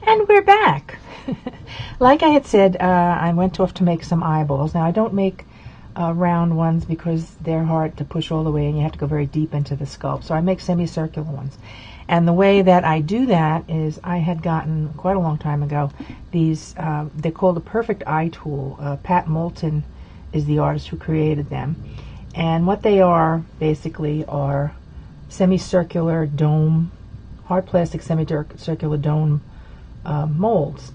And we're back. Like I had said, I went off to make some eyeballs. Now I don't make round ones because they're hard to push all the way and you have to go very deep into the sculpt. So I make semicircular ones. And the way that I do that is I had gotten, quite a long time ago, these, they're called the Perfect Eye Tool. Pat Moulton is the artist who created them. And what they are, basically, are semicircular dome, hard plastic semicircular dome molds.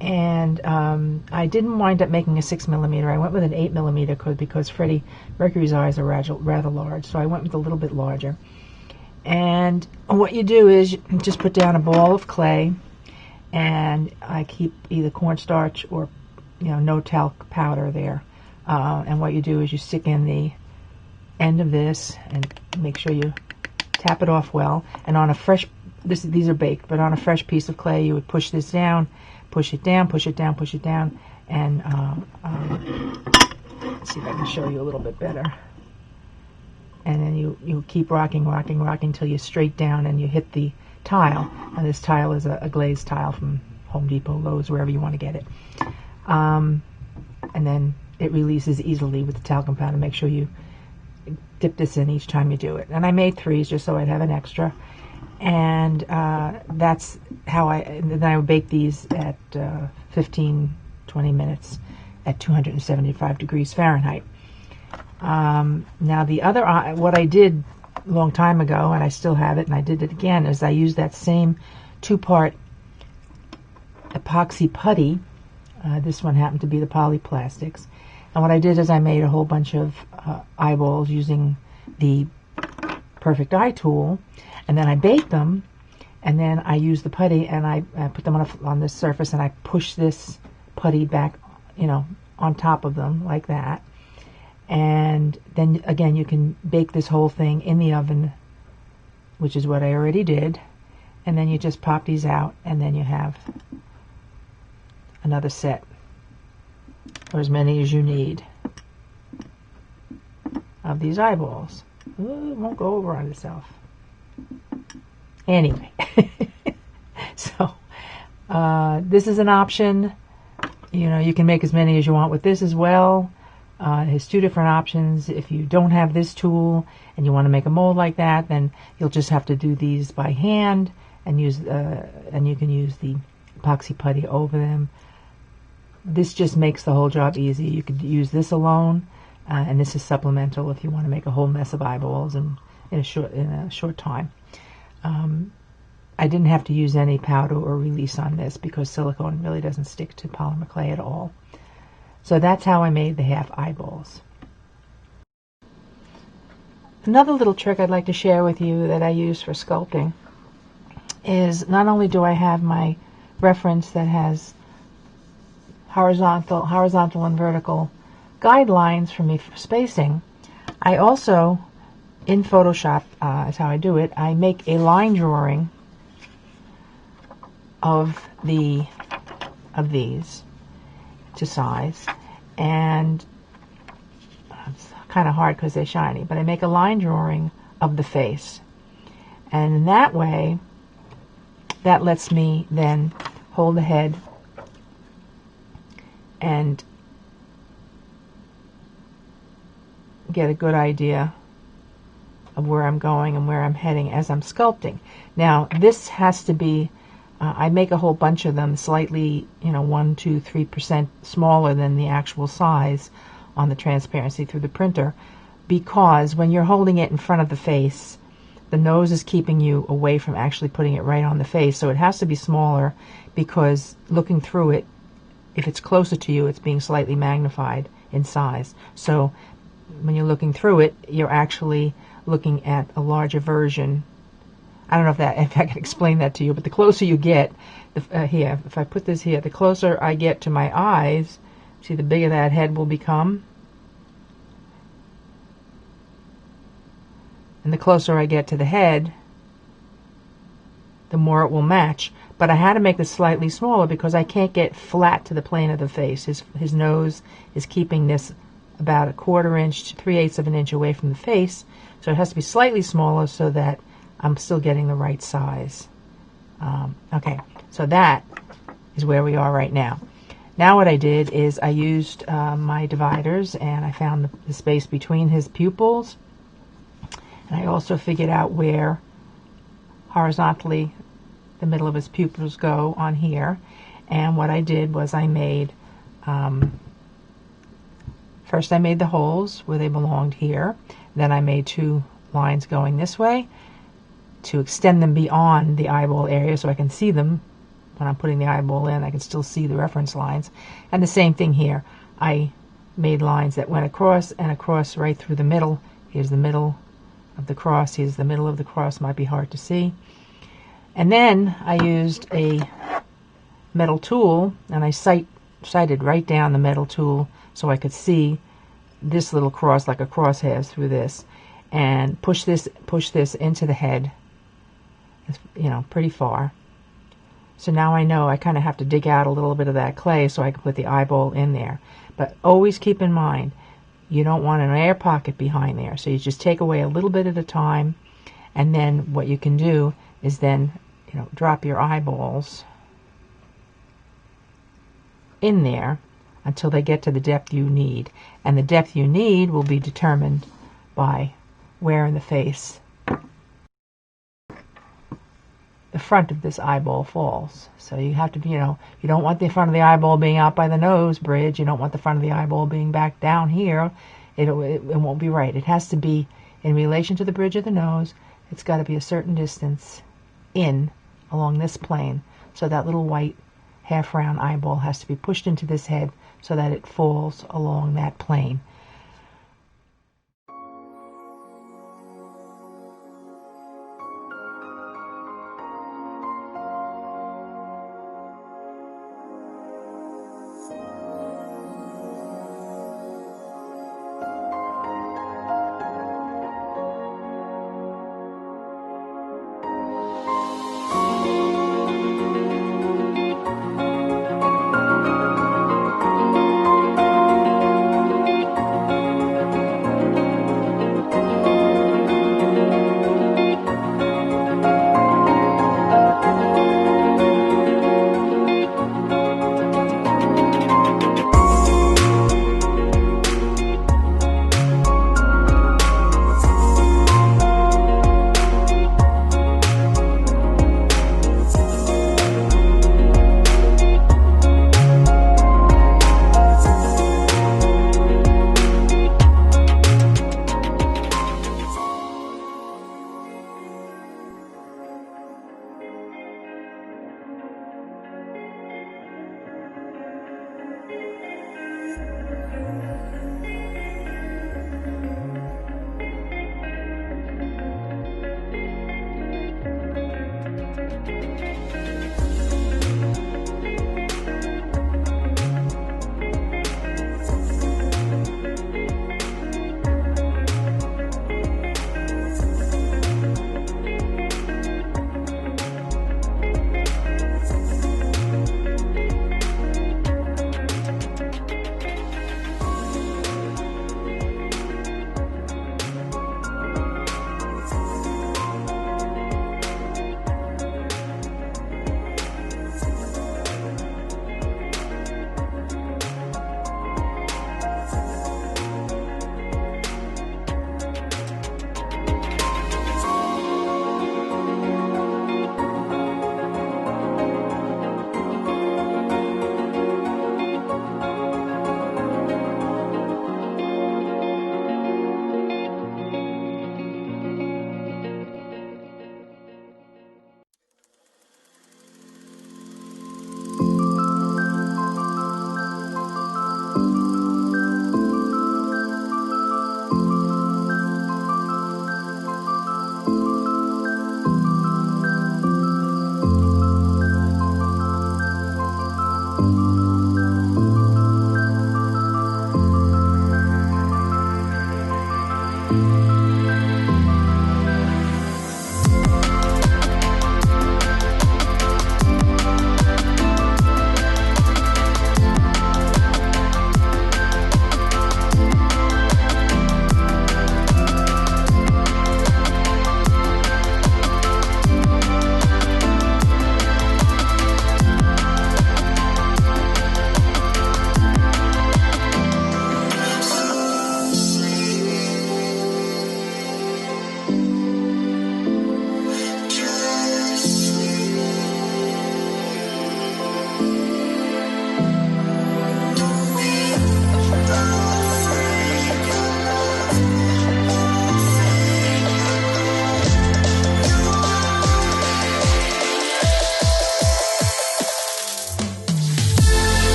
And I didn't wind up making a 6mm. I went with an 8mm because Freddie Mercury's eyes are rather large, so I went with a little bit larger. And what you do is you just put down a ball of clay, and I keep either cornstarch or no talc powder there. And what you do is you stick in the end of this and make sure you tap it off well. And on a fresh, these are baked, but on a fresh piece of clay, you would push this down, push it down, push it down, push it down, and let's see if I can show you a little bit better. And then you keep rocking until you're straight down and you hit the tile. And this tile is a glazed tile from Home Depot, Lowe's, wherever you want to get it. And then it releases easily with the talcum powder. Make sure you dip this in each time you do it. And I made 3s just so I'd have an extra. And that's how then I would bake these at 15-20 minutes at 275 degrees Fahrenheit. Now the other, what I did a long time ago, and I still have it, and I did it again, is I used that same 2-part epoxy putty. This one happened to be the polyplastics. And what I did is I made a whole bunch of eyeballs using the Perfect Eye Tool, and then I baked them, and then I used the putty, and I put them on this surface, and I pushed this putty back, on top of them like that. And then again, you can bake this whole thing in the oven, which is what I already did. And then you just pop these out, and then you have another set, or as many as you need, of these eyeballs. Ooh, it won't go over on itself. Anyway, so this is an option. You can make as many as you want with this as well. It has 2 different options. If you don't have this tool and you want to make a mold like that, then you'll just have to do these by hand and use and you can use the epoxy putty over them. This just makes the whole job easy. You could use this alone, and this is supplemental if you want to make a whole mess of eyeballs in a short time. I didn't have to use any powder or release on this because silicone really doesn't stick to polymer clay at all. So that's how I made the half eyeballs. Another little trick I'd like to share with you that I use for sculpting is not only do I have my reference that has horizontal and vertical guidelines for me for spacing, I also, in Photoshop, is how I do it, I make a line drawing of these to size, and it's kind of hard because they're shiny, but I make a line drawing of the face, and in that way that lets me then hold the head and get a good idea of where I'm going and where I'm heading as I'm sculpting. Now this has to be I make a whole bunch of them slightly, 1, 2, 3% smaller than the actual size on the transparency through the printer, because when you're holding it in front of the face, the nose is keeping you away from actually putting it right on the face. So it has to be smaller because looking through it, if it's closer to you, it's being slightly magnified in size. So when you're looking through it, you're actually looking at a larger version. I don't know if I can explain that to you, but the closer you get, here, if I put this here, the closer I get to my eyes, see, the bigger that head will become. And the closer I get to the head, the more it will match. But I had to make this slightly smaller because I can't get flat to the plane of the face. His nose is keeping this about 1/4 inch to 3/8 of an inch away from the face, so it has to be slightly smaller so that I'm still getting the right size. Okay, so that is where we are right now. Now what I did is I used my dividers, and I found the space between his pupils, and I also figured out where horizontally the middle of his pupils go on here. And what I did was I made first I made the holes where they belonged here, then I made 2 lines going this way to extend them beyond the eyeball area so I can see them. When I'm putting the eyeball in, I can still see the reference lines. And the same thing here. I made lines that went across and across right through the middle. Here's the middle of the cross. Here's the middle of the cross. Might be hard to see. And then I used a metal tool, and I sighted right down the metal tool so I could see this little cross like a crosshair through this, and push this into the head, you know, pretty far. So now I know I kind of have to dig out a little bit of that clay so I can put the eyeball in there. But always keep in mind, you don't want an air pocket behind there. So you just take away a little bit at a time, and then what you can do is then, you know, drop your eyeballs in there until they get to the depth you need. And the depth you need will be determined by where in the face the front of this eyeball falls. So you have to be, you know, you don't want the front of the eyeball being out by the nose bridge. You don't want the front of the eyeball being back down here. It won't be right. It has to be in relation to the bridge of the nose. It's got to be a certain distance in along this plane. So that little white half round eyeball has to be pushed into this head so that it falls along that plane.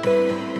Bye.